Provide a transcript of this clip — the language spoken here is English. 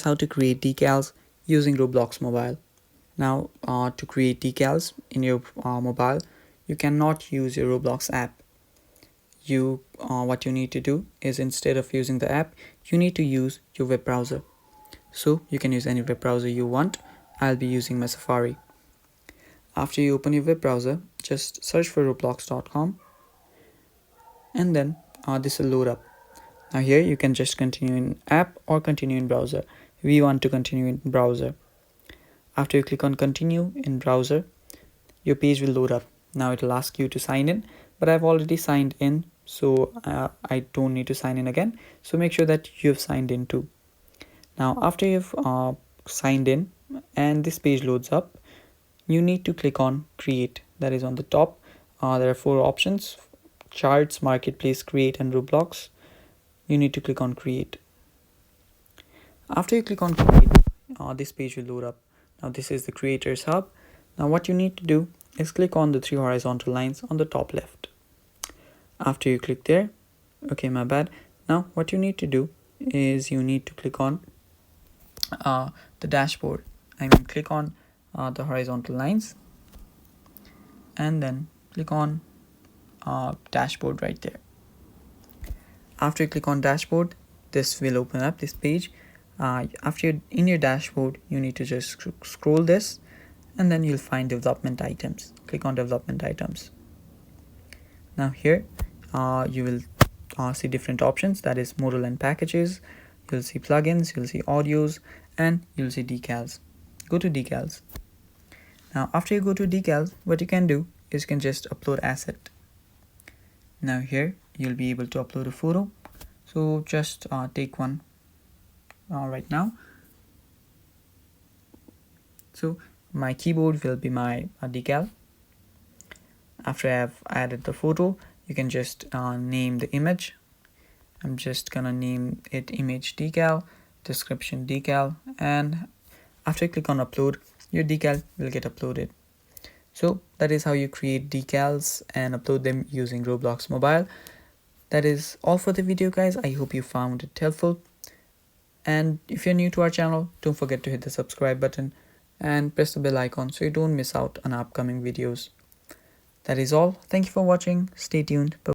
how to create decals using Roblox mobile. Now to create decals in your mobile, you cannot use your Roblox app. What you need to do is, instead of using the app, you need to use your web browser. So you can use any web browser you want. I'll be using my Safari. After you open your web browser, just search for roblox.com, and then this will load up. Now here you can just continue in app or continue in browser. We want to continue in browser. After you click on continue in browser, your page will load up. Now it will ask you to sign in, but I've already signed in, so I don't need to sign in again. So make sure that you've signed in too. Now after you've signed in and this page loads up, you need to click on create. That is on the top. There are 4 options: charts, marketplace, create, and Roblox. You need to click on create. After you click on create, this page will load up. Now this is the creators hub. Now what you need to do is click on the 3 horizontal lines on the top left. After you click there, okay, my bad. Now what you need to do is you need to click on the dashboard. Click on the horizontal lines and then click on dashboard right there. After you click on dashboard, this will open up this page. After you're in your dashboard, you need to just scroll this, and then you'll find development items. Click on development items. Now here you will see different options, that is modal and packages. You'll see plugins, you'll see audios, and you'll see decals. Go to decals. Now after you go to decals, what you can do is you can just upload asset. Now here you'll be able to upload a photo, so just take one right now. So my keyboard will be my decal. After I have added the photo, you can just name the image. I'm just gonna name it image decal, description decal, and after you click on upload, your decal will get uploaded. So that is how you create decals and upload them using Roblox mobile. That is all for the video, guys. I hope you found it helpful. And if you're new to our channel, don't forget to hit the subscribe button and press the bell icon so you don't miss out on upcoming videos. That is all. Thank you for watching. Stay tuned. Bye.